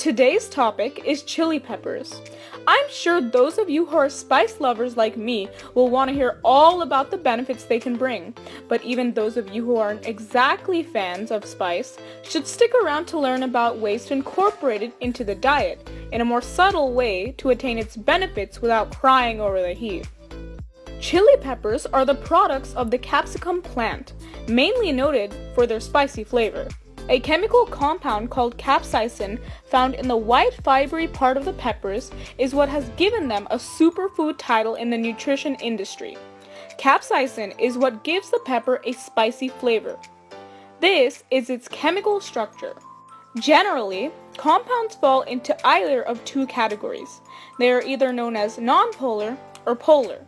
Today's topic is chili peppers. I'm sure those of you who are spice lovers like me will want to hear all about the benefits they can bring, but even those of you who aren't exactly fans of spice should stick around to learn about ways to incorporate it into the diet in a more subtle way to attain its benefits without crying over the heat. Chili peppers are the products of the capsicum plant, mainly noted for their spicy flavor. A chemical compound called capsaicin found in the white fibery part of the peppers is what has given them a superfood title in the nutrition industry. Capsaicin is what gives the pepper a spicy flavor. This is its chemical structure. Generally, compounds fall into either of two categories. They are either known as nonpolar or polar.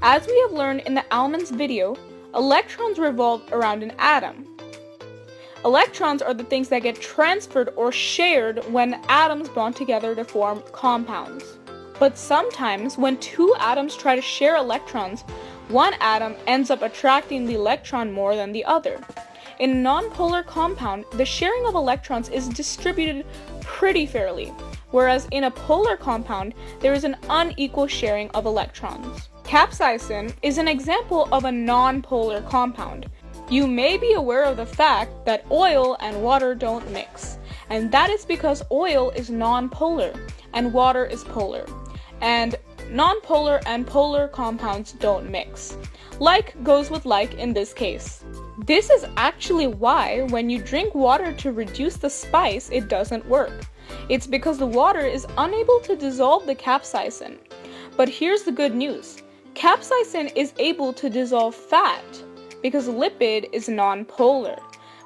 As we have learned in the almonds video, electrons revolve around an atom. Electrons are the things that get transferred or shared when atoms bond together to form compounds. But sometimes, when two atoms try to share electrons, one atom ends up attracting the electron more than the other. In a nonpolar compound, the sharing of electrons is distributed pretty fairly, whereas in a polar compound, there is an unequal sharing of electrons. Capsaicin is an example of a nonpolar compound. You may be aware of the fact that oil and water don't mix, and that is because oil is nonpolar and water is polar, and nonpolar and polar compounds don't mix. Like goes with like in this case. This is actually why when you drink water to reduce the spice, it doesn't work. It's because the water is unable to dissolve the capsaicin. But here's the good news. Capsaicin is able to dissolve fat, because lipid is nonpolar,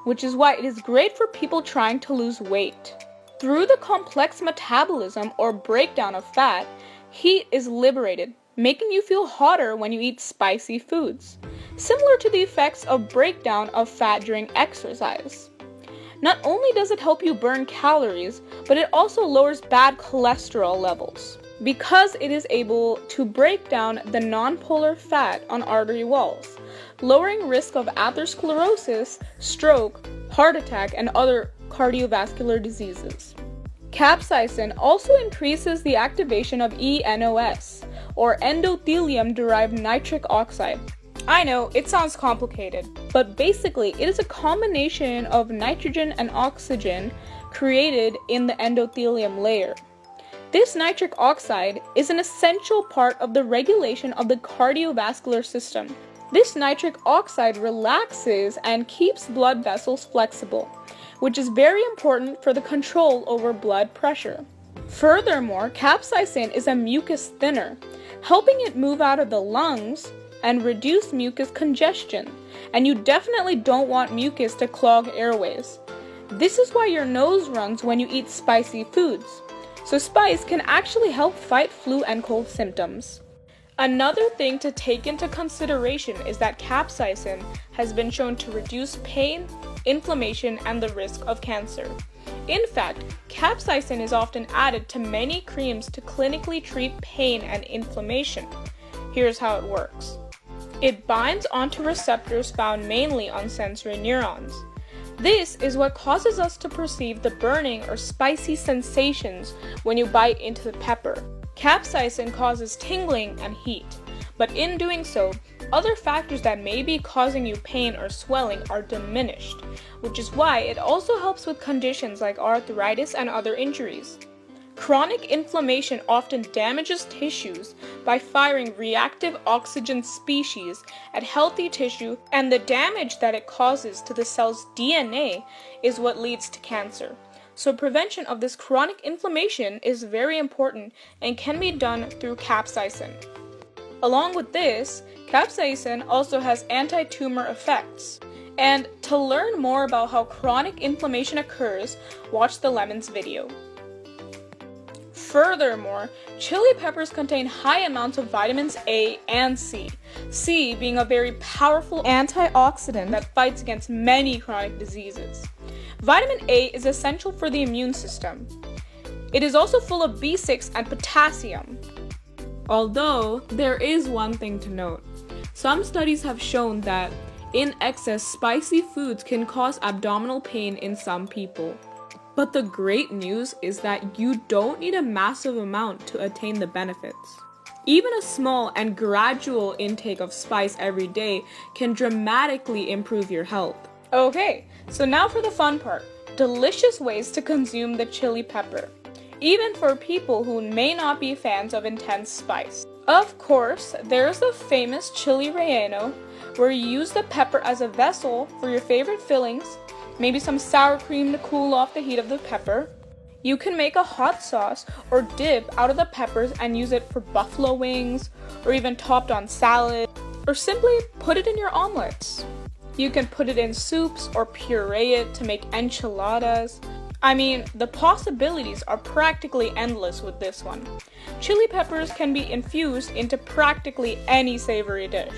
which is why it is great for people trying to lose weight. Through the complex metabolism or breakdown of fat, heat is liberated, making you feel hotter when you eat spicy foods, similar to the effects of breakdown of fat during exercise. Not only does it help you burn calories, but it also lowers bad cholesterol levels, because it is able to break down the nonpolar fat on artery walls, lowering risk of atherosclerosis, stroke, heart attack, and other cardiovascular diseases. Capsaicin also increases the activation of ENOS, or endothelium-derived nitric oxide. I know, it sounds complicated, but basically it is a combination of nitrogen and oxygen created in the endothelium layer. This nitric oxide is an essential part of the regulation of the cardiovascular system. This nitric oxide relaxes and keeps blood vessels flexible, which is very important for the control over blood pressure. Furthermore, capsaicin is a mucus thinner, helping it move out of the lungs and reduce mucus congestion, and you definitely don't want mucus to clog airways. This is why your nose runs when you eat spicy foods. So spice can actually help fight flu and cold symptoms. Another thing to take into consideration is that capsaicin has been shown to reduce pain, inflammation, and the risk of cancer. In fact, capsaicin is often added to many creams to clinically treat pain and inflammation. Here's how it works. It binds onto receptors found mainly on sensory neurons. This is what causes us to perceive the burning or spicy sensations when you bite into the pepper. Capsaicin causes tingling and heat, but in doing so, other factors that may be causing you pain or swelling are diminished, which is why it also helps with conditions like arthritis and other injuries. Chronic inflammation often damages tissues by firing reactive oxygen species at healthy tissue, and the damage that it causes to the cell's DNA is what leads to cancer. So prevention of this chronic inflammation is very important and can be done through capsaicin. Along with this, capsaicin also has anti-tumor effects. And to learn more about how chronic inflammation occurs, watch the lemons video. Furthermore, chili peppers contain high amounts of vitamins A and C, C being a very powerful antioxidant that fights against many chronic diseases. Vitamin A is essential for the immune system. It is also full of B6 and potassium. Although, there is one thing to note. Some studies have shown that in excess, spicy foods can cause abdominal pain in some people. But the great news is that you don't need a massive amount to attain the benefits. Even a small and gradual intake of spice every day can dramatically improve your health. Okay, so now for the fun part. Delicious ways to consume the chili pepper, even for people who may not be fans of intense spice. Of course, there's the famous chili relleno, where you use the pepper as a vessel for your favorite fillings, maybe some sour cream to cool off the heat of the pepper. You can make a hot sauce or dip out of the peppers and use it for buffalo wings, or even topped on salad, or simply put it in your omelets. You can put it in soups or puree it to make enchiladas. I mean, the possibilities are practically endless with this one. Chili peppers can be infused into practically any savory dish.